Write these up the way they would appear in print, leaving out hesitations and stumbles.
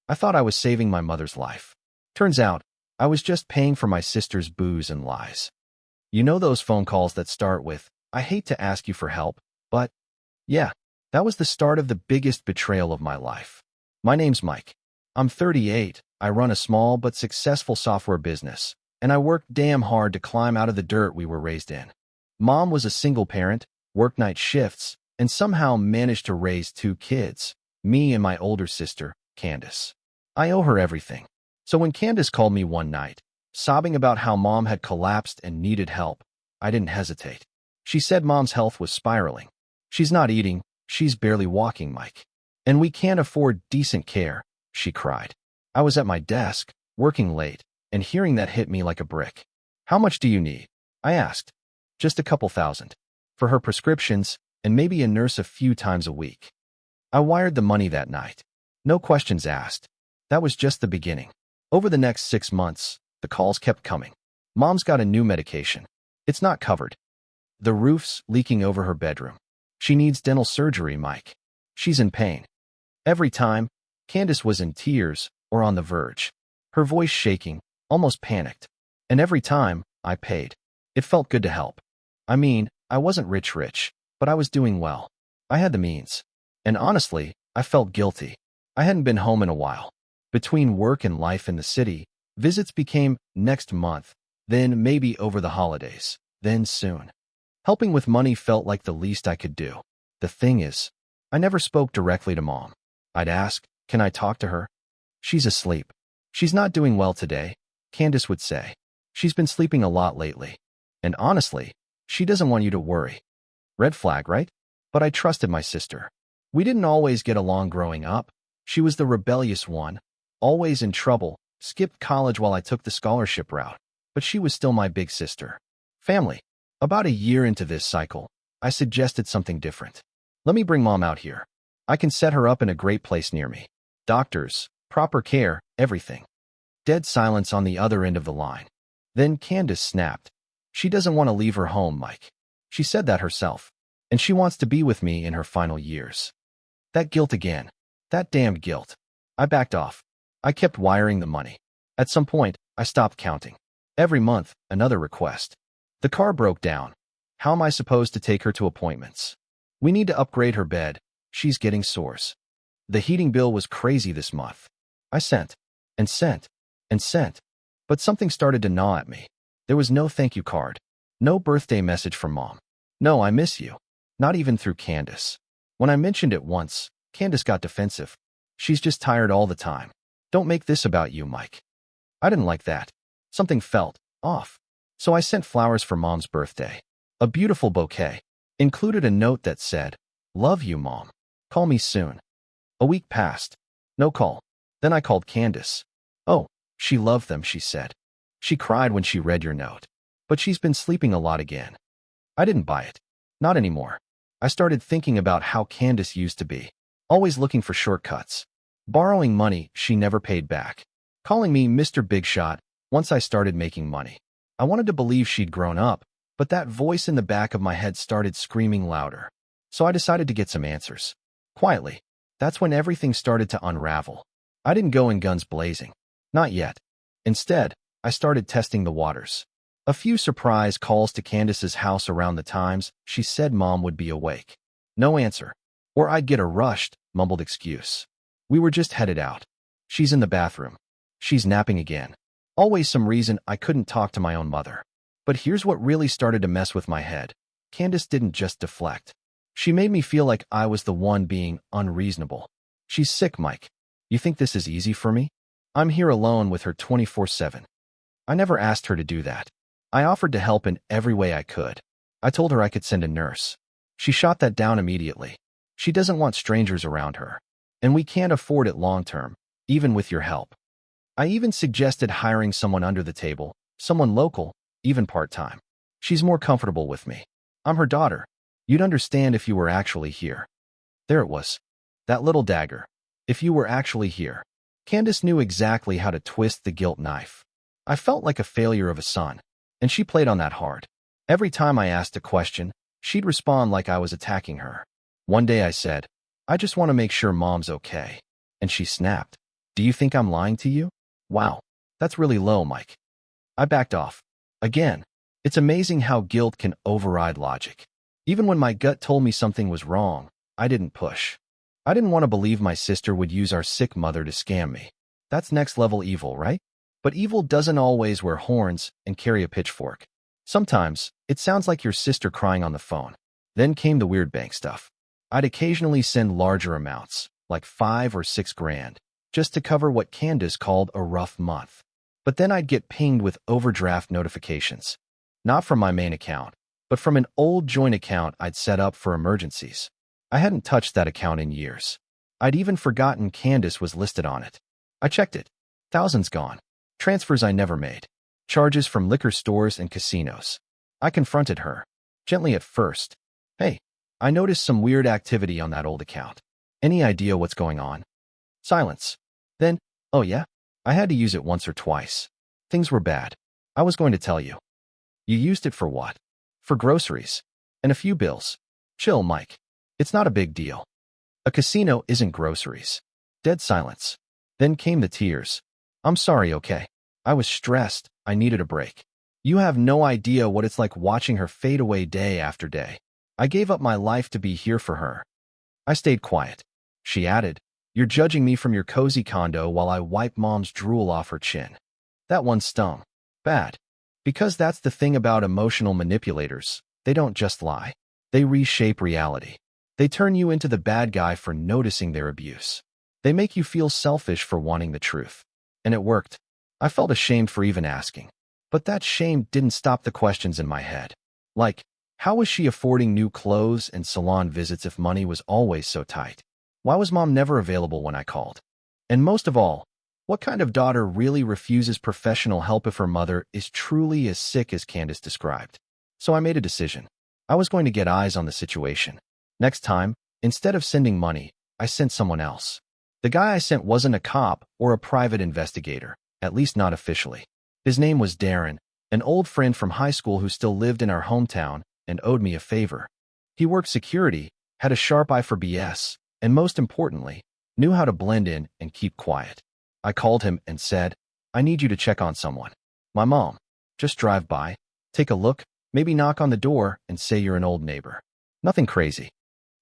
I thought I was saving my mother's life. Turns out, I was just paying for my sister's booze and lies. You know those phone calls that start with, "I hate to ask you for help, but..." Yeah, that was the start of the biggest betrayal of my life. My name's Mike. I'm 38, I run a small but successful software business, and I worked damn hard to climb out of the dirt we were raised in. Mom was a single parent, worked night shifts, and somehow managed to raise 2 kids, me and my older sister, Candace. I owe her everything. So when Candace called me one night, sobbing about how Mom had collapsed and needed help, I didn't hesitate. She said Mom's health was spiraling. "She's not eating, she's barely walking, Mike. And we can't afford decent care," she cried. I was at my desk, working late, and hearing that hit me like a brick. "How much do you need?" I asked. "Just a couple thousand. For her prescriptions, and maybe a nurse a few times a week." I wired the money that night. No questions asked. That was just the beginning. Over the next 6 months, the calls kept coming. "Mom's got a new medication. It's not covered. The roof's leaking over her bedroom. She needs dental surgery, Mike. She's in pain." Every time, Candace was in tears or on the verge, her voice shaking, almost panicked. And every time, I paid. It felt good to help. I mean, I wasn't rich, but I was doing well. I had the means. And honestly, I felt guilty. I hadn't been home in a while. Between work and life in the city, visits became next month, then maybe over the holidays, then soon. Helping with money felt like the least I could do. The thing is, I never spoke directly to Mom. I'd ask, "Can I talk to her?" "She's asleep. She's not doing well today," Candace would say. "She's been sleeping a lot lately. And honestly, she doesn't want you to worry." Red flag, right? But I trusted my sister. We didn't always get along growing up. She was the rebellious one, always in trouble, skipped college while I took the scholarship route. But she was still my big sister. Family. About a year into this cycle, I suggested something different. "Let me bring Mom out here. I can set her up in a great place near me. Doctors, proper care, everything." Dead silence on the other end of the line. Then Candace snapped. "She doesn't want to leave her home, Mike. She said that herself. And she wants to be with me in her final years." That guilt again. That damned guilt. I backed off. I kept wiring the money. At some point, I stopped counting. Every month, another request. The car broke down. How am I supposed to take her to appointments? "We need to upgrade her bed. She's getting sores." The heating bill was crazy this month. I sent, and sent, and sent. But something started to gnaw at me. There was no thank you card. No birthday message from Mom. No, "I miss you." Not even through Candace. When I mentioned it once, Candace got defensive. "She's just tired all the time. Don't make this about you, Mike." I didn't like that. Something felt off. So I sent flowers for Mom's birthday. A beautiful bouquet. Included a note that said, "Love you, Mom. Call me soon." A week passed. No call. Then I called Candace. "Oh, she loved them," she said. "She cried when she read your note. But she's been sleeping a lot again." I didn't buy it. Not anymore. I started thinking about how Candace used to be. Always looking for shortcuts. Borrowing money she never paid back. Calling me Mr. Big Shot once I started making money. I wanted to believe she'd grown up, but that voice in the back of my head started screaming louder. So I decided to get some answers. Quietly. That's when everything started to unravel. I didn't go in guns blazing. Not yet. Instead, I started testing the waters. A few surprise calls to Candace's house around the times she said Mom would be awake. No answer. Or I'd get a rushed, mumbled excuse. "We were just headed out. She's in the bathroom. She's napping again." Always some reason I couldn't talk to my own mother. But here's what really started to mess with my head. Candace didn't just deflect. She made me feel like I was the one being unreasonable. "She's sick, Mike. You think this is easy for me? I'm here alone with her 24/7. I never asked her to do that. I offered to help in every way I could. I told her I could send a nurse. She shot that down immediately. She doesn't want strangers around her. And we can't afford it long term, even with your help. I even suggested hiring someone under the table, someone local, even part-time. She's more comfortable with me. I'm her daughter. You'd understand if you were actually here." There it was. That little dagger. If you were actually here. Candace knew exactly how to twist the guilt knife. I felt like a failure of a son, and she played on that hard. Every time I asked a question, she'd respond like I was attacking her. One day I said, "I just want to make sure Mom's okay." And she snapped. Do you think I'm lying to you? Wow, that's really low, Mike. I backed off. Again, it's amazing how guilt can override logic. Even when my gut told me something was wrong, I didn't push. I didn't want to believe my sister would use our sick mother to scam me. That's next level evil, right? But evil doesn't always wear horns and carry a pitchfork. Sometimes, it sounds like your sister crying on the phone. Then came the weird bank stuff. I'd occasionally send larger amounts, like 5 or 6 grand, just to cover what Candace called a rough month. But then I'd get pinged with overdraft notifications. Not from my main account, but from an old joint account I'd set up for emergencies. I hadn't touched that account in years. I'd even forgotten Candace was listed on it. I checked it. Thousands gone. Transfers I never made. Charges from liquor stores and casinos. I confronted her. Gently at first. Hey, I noticed some weird activity on that old account. Any idea what's going on? Silence. Then, oh yeah? I had to use it once or twice. Things were bad. I was going to tell you. You used it for what? For groceries. And a few bills. Chill, Mike. It's not a big deal. A casino isn't groceries. Dead silence. Then came the tears. I'm sorry, okay? I was stressed. I needed a break. You have no idea what it's like watching her fade away day after day. I gave up my life to be here for her. I stayed quiet. She added, You're judging me from your cozy condo while I wipe mom's drool off her chin. That one stung. Bad. Because that's the thing about emotional manipulators. They don't just lie. They reshape reality. They turn you into the bad guy for noticing their abuse. They make you feel selfish for wanting the truth. And it worked. I felt ashamed for even asking. But that shame didn't stop the questions in my head. Like, how was she affording new clothes and salon visits if money was always so tight? Why was mom never available when I called? And most of all, what kind of daughter really refuses professional help if her mother is truly as sick as Candace described? So I made a decision. I was going to get eyes on the situation. Next time, instead of sending money, I sent someone else. The guy I sent wasn't a cop or a private investigator, at least not officially. His name was Darren, an old friend from high school who still lived in our hometown and owed me a favor. He worked security, had a sharp eye for BS, and most importantly, knew how to blend in and keep quiet. I called him and said, I need you to check on someone. My mom. Just drive by, take a look, maybe knock on the door and say you're an old neighbor. Nothing crazy.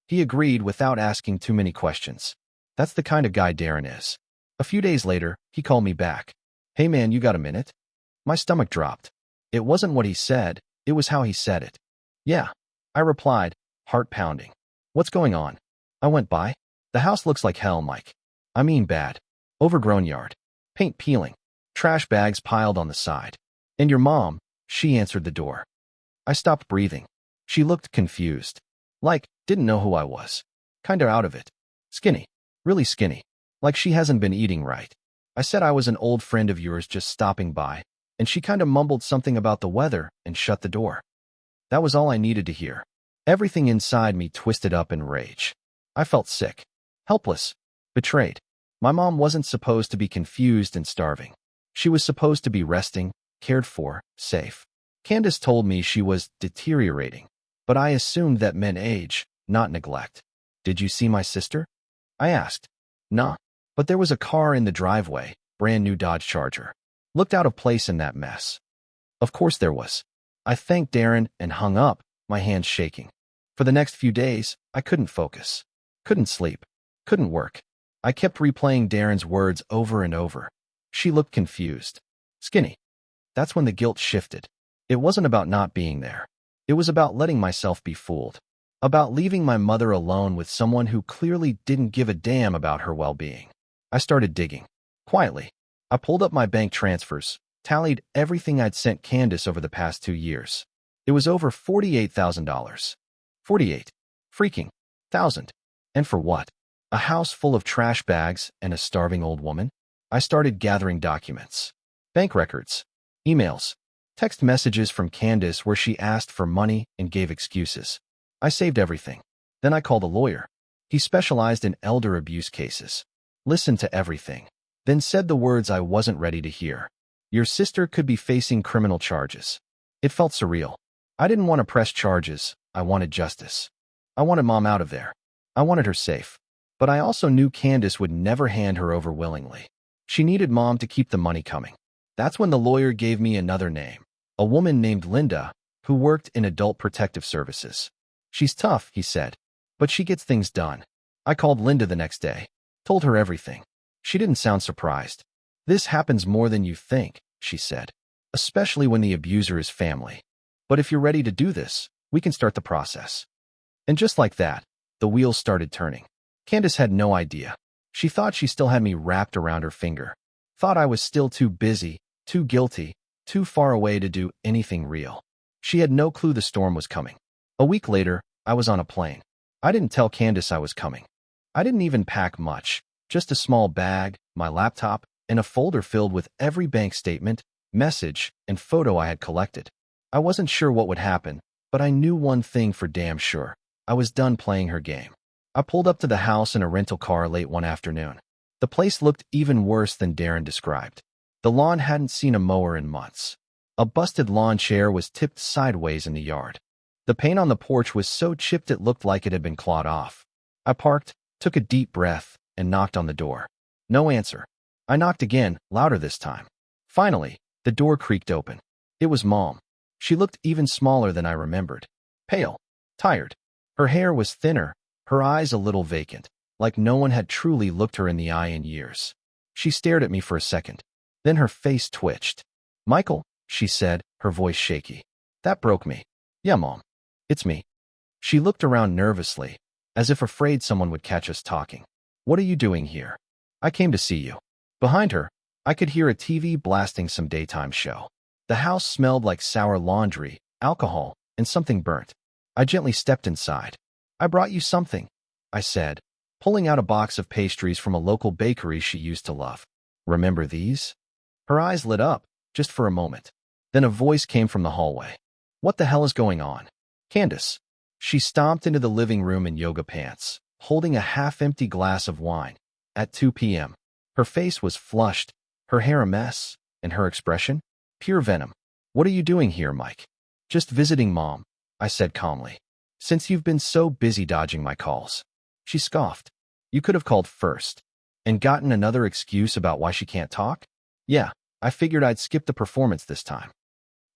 He agreed without asking too many questions. That's the kind of guy Darren is. A few days later, he called me back. Hey man, you got a minute? My stomach dropped. It wasn't what he said, it was how he said it. Yeah, I replied, heart pounding. What's going on? I went by. The house looks like hell, Mike. I mean bad. Overgrown yard. Paint peeling. Trash bags piled on the side. And your mom, she answered the door. I stopped breathing. She looked confused. Like, didn't know who I was. Kinda out of it. Skinny. Really skinny. Like she hasn't been eating right. I said I was an old friend of yours just stopping by, and she kinda mumbled something about the weather and shut the door. That was all I needed to hear. Everything inside me twisted up in rage. I felt sick. Helpless. Betrayed. My mom wasn't supposed to be confused and starving. She was supposed to be resting, cared for, safe. Candace told me she was deteriorating, but I assumed that meant age, not neglect. Did you see my sister? I asked. Nah, but there was a car in the driveway, brand new Dodge Charger. Looked out of place in that mess. Of course there was. I thanked Darren and hung up, my hands shaking. For the next few days, I couldn't focus. Couldn't sleep. Couldn't work. I kept replaying Darren's words over and over. She looked confused. Skinny. That's when the guilt shifted. It wasn't about not being there. It was about letting myself be fooled. About leaving my mother alone with someone who clearly didn't give a damn about her well-being. I started digging. Quietly. I pulled up my bank transfers, tallied everything I'd sent Candace over the past 2 years. It was over $48,000. 48. Freaking. Thousand. And for what? A house full of trash bags and a starving old woman? I started gathering documents. Bank records. Emails. Text messages from Candace where she asked for money and gave excuses. I saved everything. Then I called a lawyer. He specialized in elder abuse cases. Listened to everything. Then said the words I wasn't ready to hear. Your sister could be facing criminal charges. It felt surreal. I didn't want to press charges. I wanted justice. I wanted mom out of there. I wanted her safe. But I also knew Candace would never hand her over willingly. She needed Mom to keep the money coming. That's when the lawyer gave me another name, a woman named Linda, who worked in adult protective services. She's tough, he said, but she gets things done. I called Linda the next day, told her everything. She didn't sound surprised. This happens more than you think, she said, especially when the abuser is family. But if you're ready to do this, we can start the process. And just like that, the wheels started turning. Candace had no idea. She thought she still had me wrapped around her finger. Thought I was still too busy, too guilty, too far away to do anything real. She had no clue the storm was coming. A week later, I was on a plane. I didn't tell Candace I was coming. I didn't even pack much, just a small bag, my laptop, and a folder filled with every bank statement, message, and photo I had collected. I wasn't sure what would happen, but I knew one thing for damn sure. I was done playing her game. I pulled up to the house in a rental car late one afternoon. The place looked even worse than Darren described. The lawn hadn't seen a mower in months. A busted lawn chair was tipped sideways in the yard. The paint on the porch was so chipped it looked like it had been clawed off. I parked, took a deep breath, and knocked on the door. No answer. I knocked again, louder this time. Finally, the door creaked open. It was Mom. She looked even smaller than I remembered. Pale, tired. Her hair was thinner, her eyes a little vacant, like no one had truly looked her in the eye in years. She stared at me for a second. Then her face twitched. "Michael," she said, her voice shaky. "That broke me." "Yeah, Mom. It's me." She looked around nervously, as if afraid someone would catch us talking. "What are you doing here?" "I came to see you." Behind her, I could hear a TV blasting some daytime show. The house smelled like sour laundry, alcohol, and something burnt. I gently stepped inside. "I brought you something," I said, pulling out a box of pastries from a local bakery she used to love. "Remember these?" Her eyes lit up, just for a moment. Then a voice came from the hallway. "What the hell is going on?" "Candace." She stomped into the living room in yoga pants, holding a half-empty glass of wine. At 2 p.m. Her face was flushed, her hair a mess, and her expression? Pure venom. "What are you doing here, Mike?" "Just visiting Mom," I said calmly. "Since you've been so busy dodging my calls." She scoffed. "You could have called first. And gotten another excuse about why she can't talk?" "Yeah, I figured I'd skip the performance this time."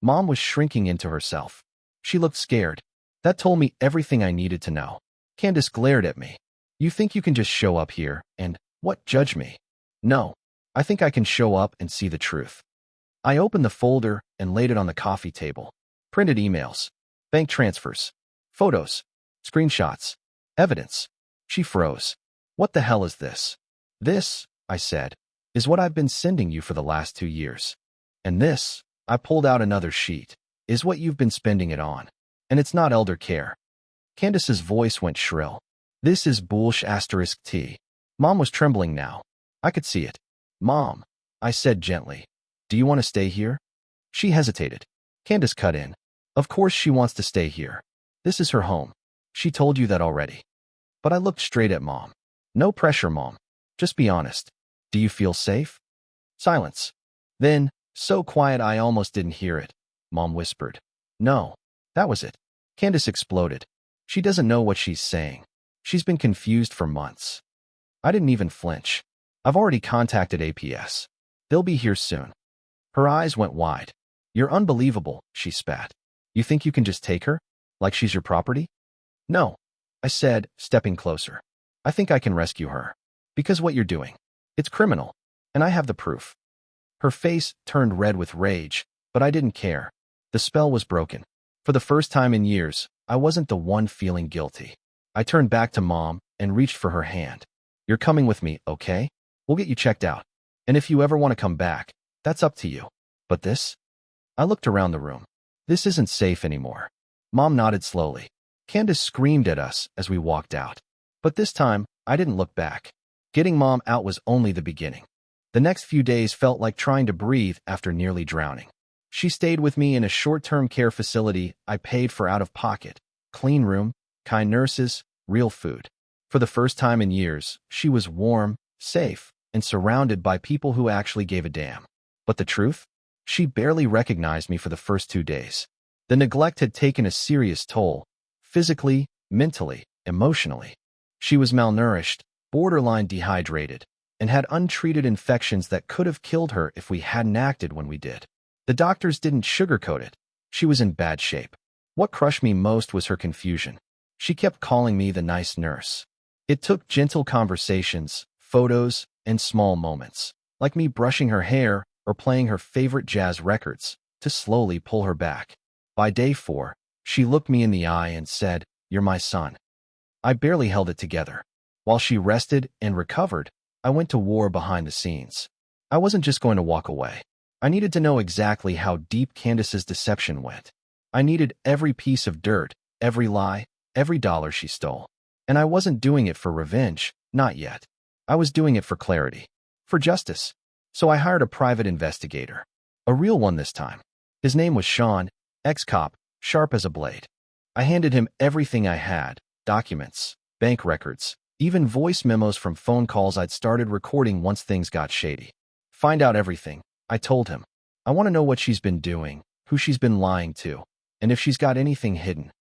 Mom was shrinking into herself. She looked scared. That told me everything I needed to know. Candace glared at me. "You think you can just show up here and, what, judge me?" "No, I think I can show up and see the truth." I opened the folder and laid it on the coffee table. Printed emails, bank transfers, photos, screenshots, evidence. She froze. "What the hell is this?" "This," I said, "is what I've been sending you for the last 2 years. And this," I pulled out another sheet, "is what you've been spending it on. And it's not elder care." Candace's voice went shrill. "This is *T. Mom was trembling now. I could see it. "Mom," I said gently, "do you want to stay here?" She hesitated. Candace cut in. "Of course she wants to stay here. This is her home. She told you that already." But I looked straight at Mom. "No pressure, Mom. Just be honest. Do you feel safe?" Silence. Then, so quiet I almost didn't hear it, Mom whispered, "No." That was it. Candace exploded. "She doesn't know what she's saying. She's been confused for months." I didn't even flinch. "I've already contacted APS. They'll be here soon." Her eyes went wide. "You're unbelievable," she spat. "You think you can just take her? Like she's your property?" "No," I said, stepping closer. "I think I can rescue her. Because what you're doing, it's criminal. And I have the proof." Her face turned red with rage, but I didn't care. The spell was broken. For the first time in years, I wasn't the one feeling guilty. I turned back to Mom and reached for her hand. "You're coming with me, okay? We'll get you checked out. And if you ever want to come back, that's up to you. But this?" I looked around the room. "This isn't safe anymore." Mom nodded slowly. Candace screamed at us as we walked out. But this time, I didn't look back. Getting Mom out was only the beginning. The next few days felt like trying to breathe after nearly drowning. She stayed with me in a short-term care facility I paid for out of pocket. Clean room, kind nurses, real food. For the first time in years, she was warm, safe, and surrounded by people who actually gave a damn. But the truth? She barely recognized me for the first 2 days. The neglect had taken a serious toll, physically, mentally, emotionally. She was malnourished, borderline dehydrated, and had untreated infections that could have killed her if we hadn't acted when we did. The doctors didn't sugarcoat it. She was in bad shape. What crushed me most was her confusion. She kept calling me the nice nurse. It took gentle conversations, photos, and small moments, like me brushing her hair or playing her favorite jazz records, to slowly pull her back. By day 4, she looked me in the eye and said, "You're my son." I barely held it together. While she rested and recovered, I went to war behind the scenes. I wasn't just going to walk away. I needed to know exactly how deep Candace's deception went. I needed every piece of dirt, every lie, every dollar she stole. And I wasn't doing it for revenge, not yet. I was doing it for clarity, for justice. So I hired a private investigator. A real one this time. His name was Sean, ex-cop, sharp as a blade. I handed him everything I had, documents, bank records, even voice memos from phone calls I'd started recording once things got shady. Find out everything, I told him. I want to know what she's been doing, who she's been lying to, and if she's got anything hidden.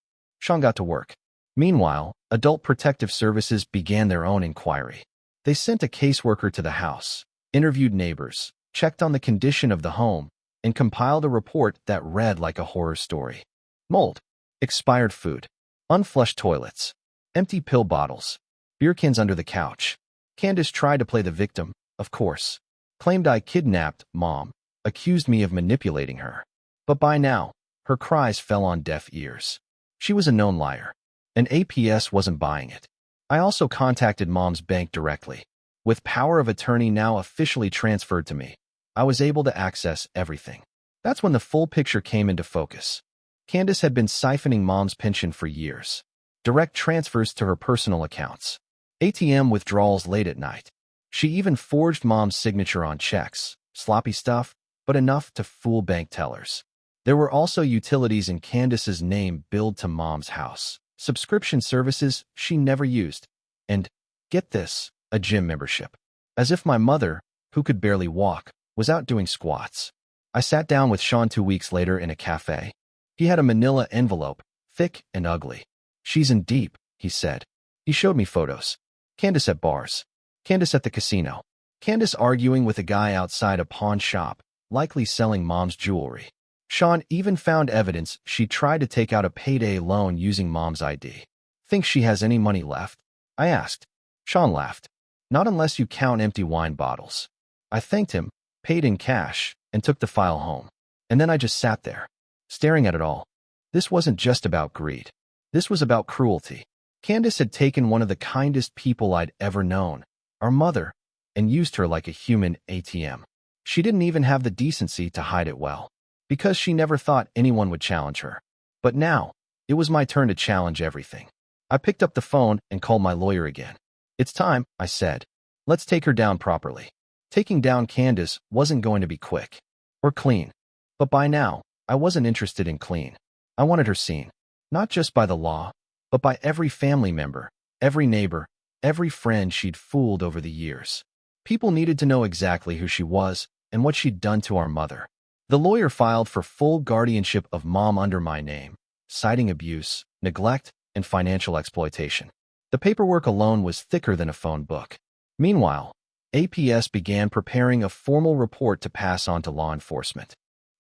Sean got to work. Meanwhile, Adult Protective Services began their own inquiry. They sent a caseworker to the house, interviewed neighbors, checked on the condition of the home, and compiled a report that read like a horror story. Mold, expired food, unflushed toilets, empty pill bottles, beer cans under the couch. Candace tried to play the victim, of course. Claimed I kidnapped Mom, accused me of manipulating her. But by now, her cries fell on deaf ears. She was a known liar, and APS wasn't buying it. I also contacted Mom's bank directly. With power of attorney now officially transferred to me, I was able to access everything. That's when the full picture came into focus. Candace had been siphoning Mom's pension for years. Direct transfers to her personal accounts. ATM withdrawals late at night. She even forged Mom's signature on checks. Sloppy stuff, but enough to fool bank tellers. There were also utilities in Candace's name billed to Mom's house. Subscription services she never used. And, get this, a gym membership. As if my mother, who could barely walk, was out doing squats. I sat down with Sean 2 weeks later in a cafe. He had a manila envelope, thick and ugly. "She's in deep," he said. He showed me photos. Candace at bars. Candace at the casino. Candace arguing with a guy outside a pawn shop, likely selling Mom's jewelry. Sean even found evidence she tried to take out a payday loan using Mom's ID. "Think she has any money left?" I asked. Sean laughed. "Not unless you count empty wine bottles." I thanked him, paid in cash, and took the file home. And then I just sat there, staring at it all. This wasn't just about greed. This was about cruelty. Candace had taken one of the kindest people I'd ever known, our mother, and used her like a human ATM. She didn't even have the decency to hide it well, because she never thought anyone would challenge her. But now, it was my turn to challenge everything. I picked up the phone and called my lawyer again. "It's time," I said. "Let's take her down properly." Taking down Candace wasn't going to be quick or clean. But by now, I wasn't interested in clean. I wanted her seen, not just by the law, but by every family member, every neighbor, every friend she'd fooled over the years. People needed to know exactly who she was and what she'd done to our mother. The lawyer filed for full guardianship of Mom under my name, citing abuse, neglect, and financial exploitation. The paperwork alone was thicker than a phone book. Meanwhile, APS began preparing a formal report to pass on to law enforcement.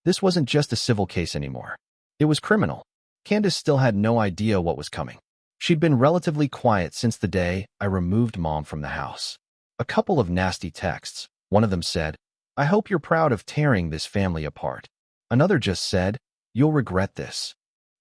This wasn't just a civil case anymore. It was criminal. Candace still had no idea what was coming. She'd been relatively quiet since the day I removed Mom from the house. A couple of nasty texts. One of them said, "I hope you're proud of tearing this family apart." Another just said, "You'll regret this."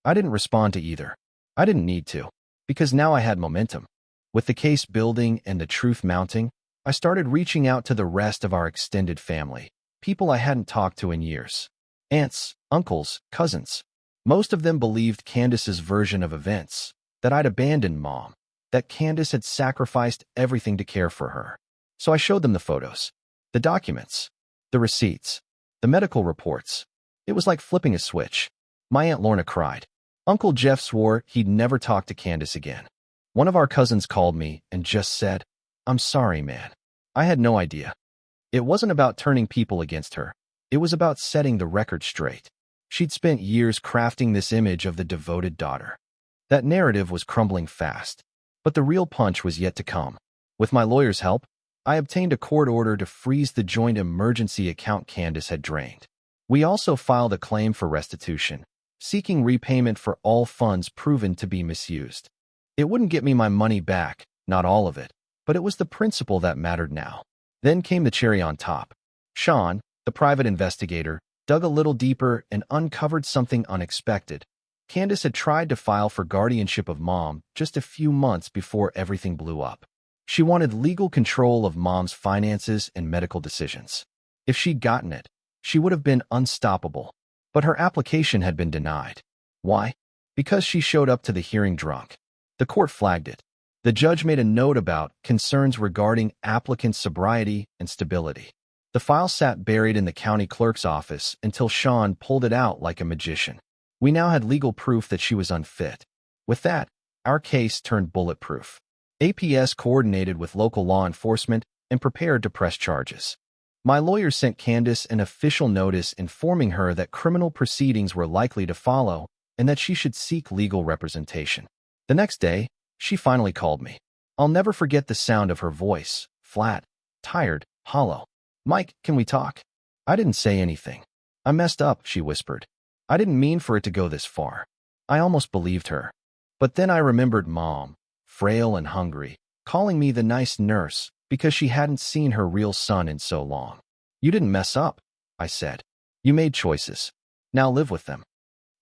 I didn't respond to either. I didn't need to, because now I had momentum. With the case building and the truth mounting, I started reaching out to the rest of our extended family, people I hadn't talked to in years. Aunts, uncles, cousins. Most of them believed Candace's version of events, that I'd abandoned Mom, that Candace had sacrificed everything to care for her. So I showed them the photos, the documents, the receipts, the medical reports. It was like flipping a switch. My Aunt Lorna cried. Uncle Jeff swore he'd never talk to Candace again. One of our cousins called me and just said, "I'm sorry, man. I had no idea." It wasn't about turning people against her. It was about setting the record straight. She'd spent years crafting this image of the devoted daughter. That narrative was crumbling fast, but the real punch was yet to come. With my lawyer's help, I obtained a court order to freeze the joint emergency account Candace had drained. We also filed a claim for restitution, seeking repayment for all funds proven to be misused. It wouldn't get me my money back, not all of it, but it was the principle that mattered now. Then came the cherry on top. Sean, the private investigator, dug a little deeper and uncovered something unexpected. Candace had tried to file for guardianship of Mom just a few months before everything blew up. She wanted legal control of Mom's finances and medical decisions. If she'd gotten it, she would have been unstoppable. But her application had been denied. Why? Because she showed up to the hearing drunk. The court flagged it. The judge made a note about concerns regarding applicant's sobriety and stability. The file sat buried in the county clerk's office until Sean pulled it out like a magician. We now had legal proof that she was unfit. With that, our case turned bulletproof. APS coordinated with local law enforcement and prepared to press charges. My lawyer sent Candace an official notice informing her that criminal proceedings were likely to follow and that she should seek legal representation. The next day, she finally called me. I'll never forget the sound of her voice, flat, tired, hollow. "Mike, can we talk?" I didn't say anything. "I messed up," she whispered. "I didn't mean for it to go this far." I almost believed her. But then I remembered Mom, frail and hungry, calling me the nice nurse because she hadn't seen her real son in so long. "You didn't mess up," I said. "You made choices. Now live with them."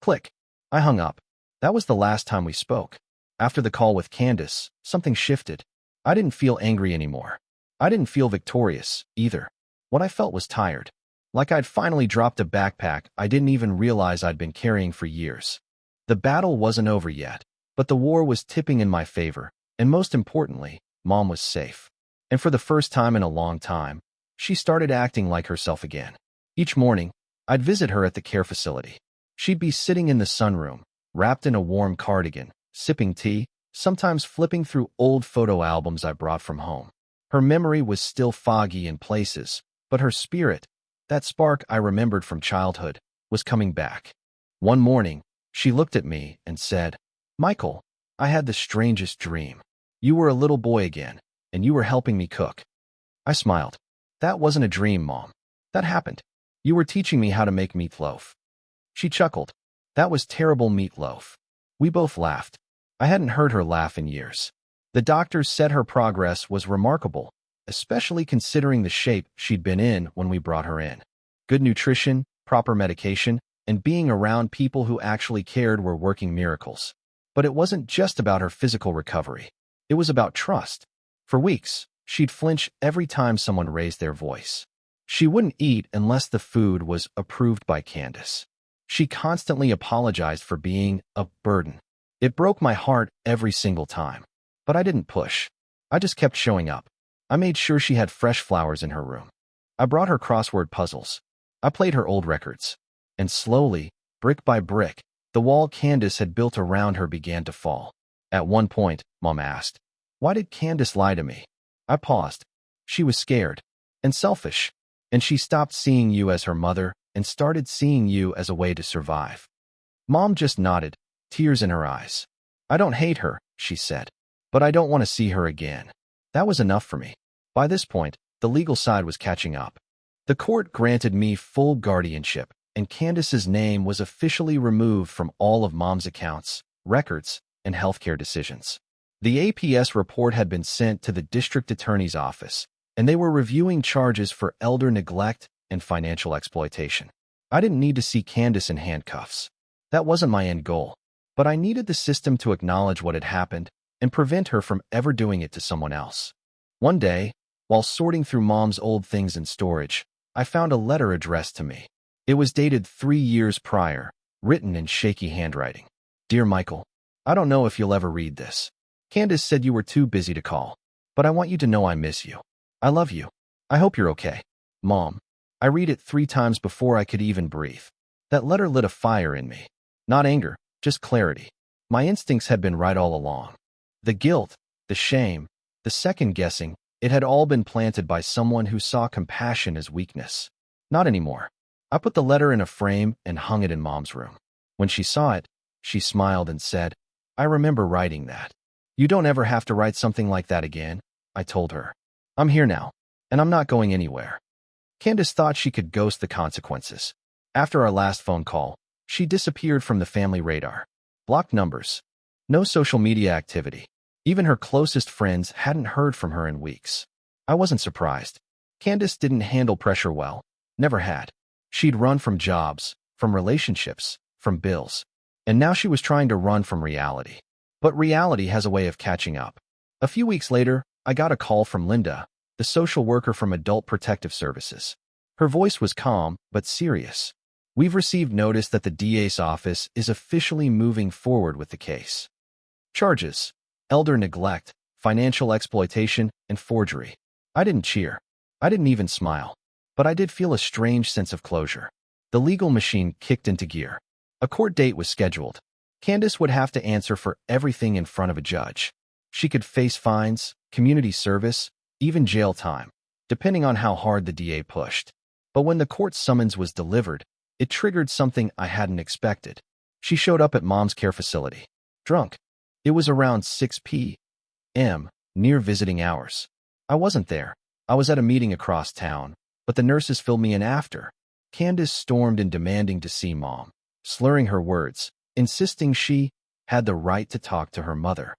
Click. I hung up. That was the last time we spoke. After the call with Candace, something shifted. I didn't feel angry anymore. I didn't feel victorious, either. What I felt was tired. Like I'd finally dropped a backpack I didn't even realize I'd been carrying for years. The battle wasn't over yet, but the war was tipping in my favor, and most importantly, Mom was safe. And for the first time in a long time, she started acting like herself again. Each morning, I'd visit her at the care facility. She'd be sitting in the sunroom, wrapped in a warm cardigan, sipping tea, sometimes flipping through old photo albums I brought from home. Her memory was still foggy in places, but her spirit, that spark I remembered from childhood, was coming back. One morning, she looked at me and said, "Michael, I had the strangest dream. You were a little boy again, and you were helping me cook." I smiled. "That wasn't a dream, Mom. That happened. You were teaching me how to make meatloaf." She chuckled. "That was terrible meatloaf." We both laughed. I hadn't heard her laugh in years. The doctors said her progress was remarkable, especially considering the shape she'd been in when we brought her in. Good nutrition, proper medication, and being around people who actually cared were working miracles. But it wasn't just about her physical recovery. It was about trust. For weeks, she'd flinch every time someone raised their voice. She wouldn't eat unless the food was approved by Candace. She constantly apologized for being a burden. It broke my heart every single time. But I didn't push. I just kept showing up. I made sure she had fresh flowers in her room. I brought her crossword puzzles. I played her old records. And slowly, brick by brick, the wall Candace had built around her began to fall. At one point, Mom asked, "Why did Candace lie to me?" I paused. She was scared and selfish, and she stopped seeing you as her mother and started seeing you as a way to survive. Mom just nodded, tears in her eyes. "I don't hate her," she said, "but I don't want to see her again." That was enough for me. By this point, the legal side was catching up. The court granted me full guardianship, and Candace's name was officially removed from all of Mom's accounts, records, and healthcare decisions. The APS report had been sent to the district attorney's office, and they were reviewing charges for elder neglect and financial exploitation. I didn't need to see Candace in handcuffs. That wasn't my end goal, but I needed the system to acknowledge what had happened and prevent her from ever doing it to someone else. One day, while sorting through Mom's old things in storage, I found a letter addressed to me. It was dated 3 years prior, written in shaky handwriting. "Dear Michael, I don't know if you'll ever read this. Candace said you were too busy to call, but I want you to know I miss you. I love you. I hope you're okay. Mom." I read it 3 times before I could even breathe. That letter lit a fire in me. Not anger, just clarity. My instincts had been right all along. The guilt, the shame, the second-guessing, it had all been planted by someone who saw compassion as weakness. Not anymore. I put the letter in a frame and hung it in Mom's room. When she saw it, she smiled and said, "I remember writing that." "You don't ever have to write something like that again," I told her. "I'm here now. and I'm not going anywhere. Candace thought she could ghost the consequences. After our last phone call, she disappeared from the family radar. Blocked numbers. No social media activity. Even her closest friends hadn't heard from her in weeks. I wasn't surprised. Candace didn't handle pressure well. Never had. She'd run from jobs, from relationships, from bills. And now she was trying to run from reality. But reality has a way of catching up. A few weeks later, I got a call from Linda, the social worker from Adult Protective Services. Her voice was calm, but serious. We've received notice that the DA's office is officially moving forward with the case. Charges: elder neglect, financial exploitation, and forgery. I didn't cheer. I didn't even smile. But I did feel a strange sense of closure. The legal machine kicked into gear. A court date was scheduled. Candace would have to answer for everything in front of a judge. She could face fines, community service, even jail time, depending on how hard the DA pushed. But when the court summons was delivered, it triggered something I hadn't expected. She showed up at Mom's care facility. Drunk. It was around 6 p.m., near visiting hours. I wasn't there. I was at a meeting across town, but the nurses filled me in after. Candace stormed in demanding to see Mom, slurring her words, insisting she had the right to talk to her mother.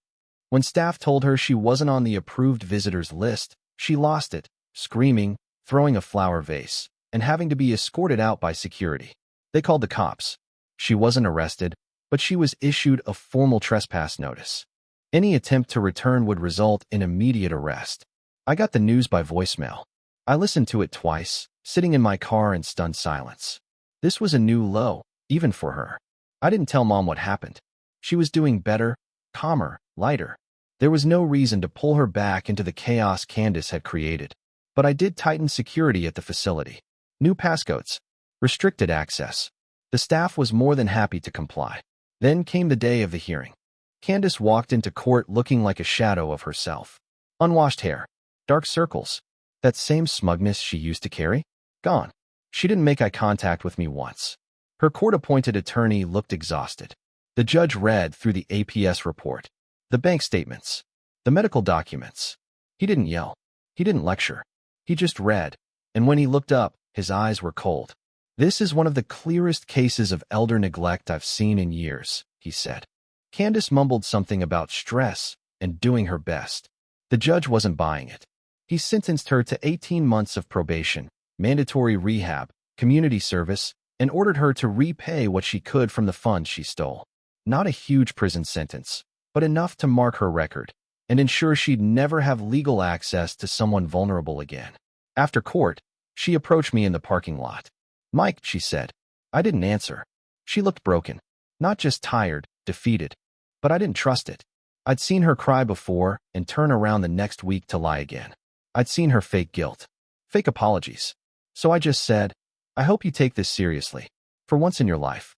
When staff told her she wasn't on the approved visitors list, she lost it, screaming, throwing a flower vase, and having to be escorted out by security. They called the cops. She wasn't arrested, but she was issued a formal trespass notice. Any attempt to return would result in immediate arrest. I got the news by voicemail. I listened to it twice, sitting in my car in stunned silence. This was a new low, even for her. I didn't tell Mom what happened. She was doing better, calmer, lighter. There was no reason to pull her back into the chaos Candace had created. But I did tighten security at the facility. New passcodes. Restricted access. The staff was more than happy to comply. Then came the day of the hearing. Candace walked into court looking like a shadow of herself. Unwashed hair. Dark circles. That same smugness she used to carry? Gone. She didn't make eye contact with me once. Her court-appointed attorney looked exhausted. The judge read through the APS report, the bank statements, the medical documents. He didn't yell. He didn't lecture. He just read, and when he looked up, his eyes were cold. This is one of the clearest cases of elder neglect I've seen in years, he said. Candace mumbled something about stress and doing her best. The judge wasn't buying it. He sentenced her to 18 months of probation, mandatory rehab, community service, and ordered her to repay what she could from the funds she stole. Not a huge prison sentence, but enough to mark her record and ensure she'd never have legal access to someone vulnerable again. After court, she approached me in the parking lot. "Mike," she said. I didn't answer. She looked broken, not just tired, defeated, but I didn't trust it. I'd seen her cry before and turn around the next week to lie again. I'd seen her fake guilt, fake apologies. So I just said, "I hope you take this seriously, for once in your life."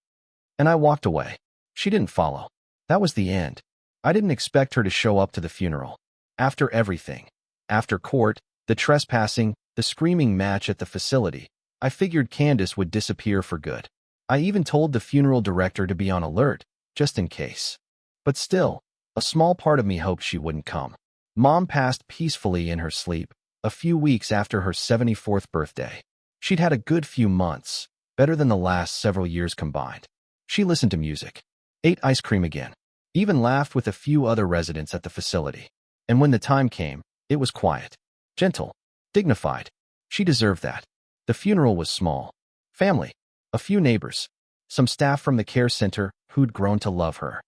And I walked away. She didn't follow. That was the end. I didn't expect her to show up to the funeral. After everything, after court, the trespassing, the screaming match at the facility, I figured Candace would disappear for good. I even told the funeral director to be on alert, just in case. But still, a small part of me hoped she wouldn't come. Mom passed peacefully in her sleep, a few weeks after her 74th birthday. She'd had a good few months, better than the last several years combined. She listened to music, ate ice cream again, even laughed with a few other residents at the facility. And when the time came, it was quiet, gentle, dignified. She deserved that. The funeral was small. Family, a few neighbors, some staff from the care center who'd grown to love her.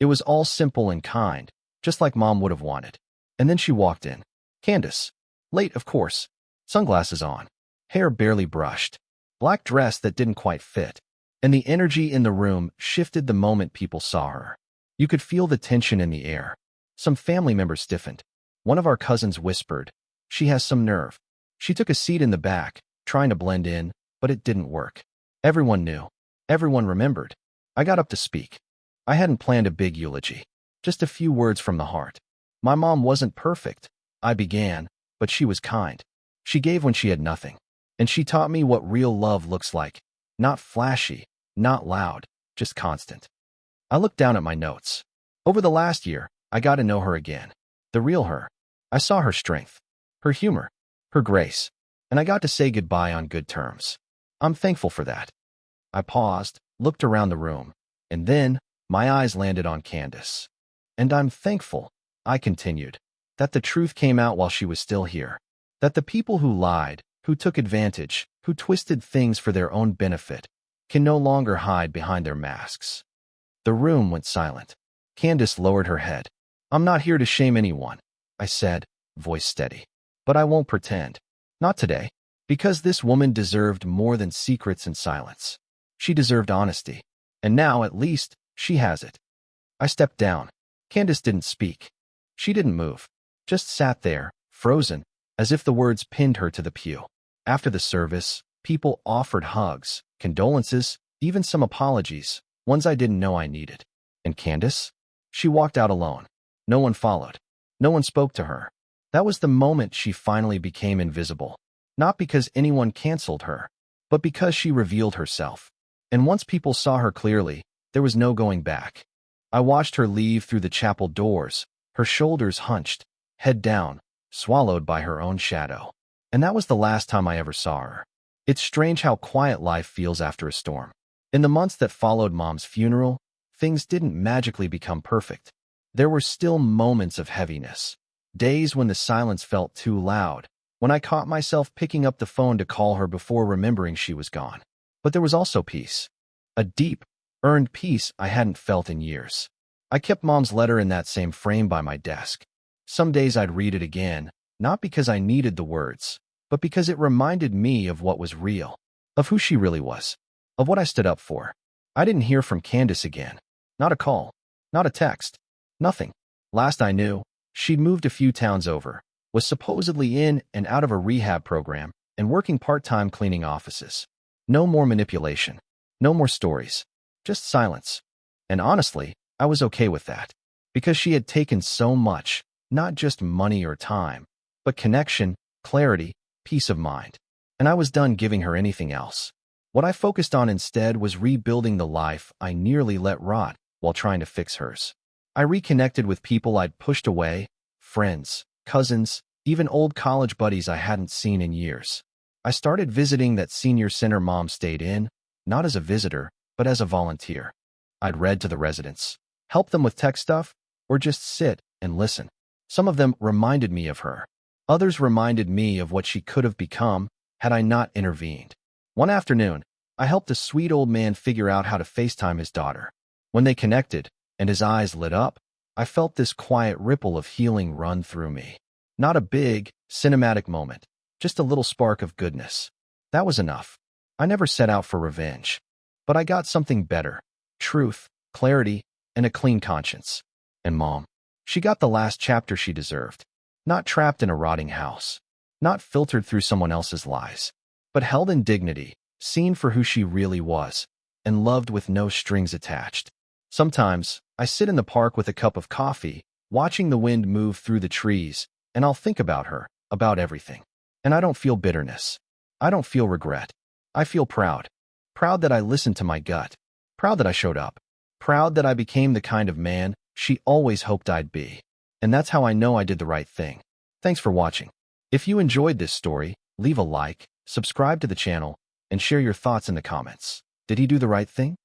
It was all simple and kind, just like Mom would have wanted. And then she walked in. Candace. Late, of course. Sunglasses on. Hair barely brushed. Black dress that didn't quite fit. And the energy in the room shifted the moment people saw her. You could feel the tension in the air. Some family members stiffened. One of our cousins whispered, "She has some nerve." She took a seat in the back, trying to blend in, but it didn't work. Everyone knew. Everyone remembered. I got up to speak. I hadn't planned a big eulogy. Just a few words from the heart. My mom wasn't perfect. I began, but she was kind. She gave when she had nothing. And she taught me what real love looks like. Not flashy, not loud, just constant. I looked down at my notes. Over the last year, I got to know her again. The real her. I saw her strength, her humor, her grace, and I got to say goodbye on good terms. I'm thankful for that. I paused, looked around the room, and then my eyes landed on Candace. And I'm thankful, I continued, that the truth came out while she was still here. That the people who lied, who took advantage, who twisted things for their own benefit, can no longer hide behind their masks. The room went silent. Candace lowered her head. I'm not here to shame anyone, I said, voice steady. But I won't pretend. Not today. Because this woman deserved more than secrets and silence. She deserved honesty. And now, at least, she has it. I stepped down. Candace didn't speak. She didn't move. Just sat there, frozen, as if the words pinned her to the pew. After the service, people offered hugs, condolences, even some apologies, ones I didn't know I needed. And Candace? She walked out alone. No one followed. No one spoke to her. That was the moment she finally became invisible. Not because anyone canceled her, but because she revealed herself. And once people saw her clearly, there was no going back. I watched her leave through the chapel doors, her shoulders hunched, head down, swallowed by her own shadow. And that was the last time I ever saw her. It's strange how quiet life feels after a storm. In the months that followed Mom's funeral, things didn't magically become perfect. There were still moments of heaviness. Days when the silence felt too loud, when I caught myself picking up the phone to call her before remembering she was gone. But there was also peace. A deep, earned peace I hadn't felt in years. I kept Mom's letter in that same frame by my desk. Some days I'd read it again, not because I needed the words, but because it reminded me of what was real, of who she really was, of what I stood up for. I didn't hear from Candace again. Not a call, not a text, nothing. Last I knew, she'd moved a few towns over, was supposedly in and out of a rehab program, and working part-time cleaning offices. No more manipulation, no more stories, just silence. And honestly, I was okay with that, because she had taken so much, not just money or time, but connection, clarity, peace of mind. And I was done giving her anything else. What I focused on instead was rebuilding the life I nearly let rot while trying to fix hers. I reconnected with people I'd pushed away, friends, cousins, even old college buddies I hadn't seen in years. I started visiting that senior center Mom stayed in, not as a visitor, but as a volunteer. I'd read to the residents, help them with tech stuff, or just sit and listen. Some of them reminded me of her. Others reminded me of what she could have become had I not intervened. One afternoon, I helped a sweet old man figure out how to FaceTime his daughter. When they connected, and his eyes lit up, I felt this quiet ripple of healing run through me. Not a big, cinematic moment, just a little spark of goodness. That was enough. I never set out for revenge. But I got something better. Truth, clarity, and a clean conscience. And Mom, she got the last chapter she deserved. Not trapped in a rotting house. Not filtered through someone else's lies. But held in dignity, seen for who she really was, and loved with no strings attached. Sometimes, I sit in the park with a cup of coffee, watching the wind move through the trees, and I'll think about her, about everything. And I don't feel bitterness. I don't feel regret. I feel proud. Proud that I listened to my gut. Proud that I showed up. Proud that I became the kind of man she always hoped I'd be. And that's how I know I did the right thing. Thanks for watching. If you enjoyed this story, leave a like, subscribe to the channel, and share your thoughts in the comments. Did he do the right thing?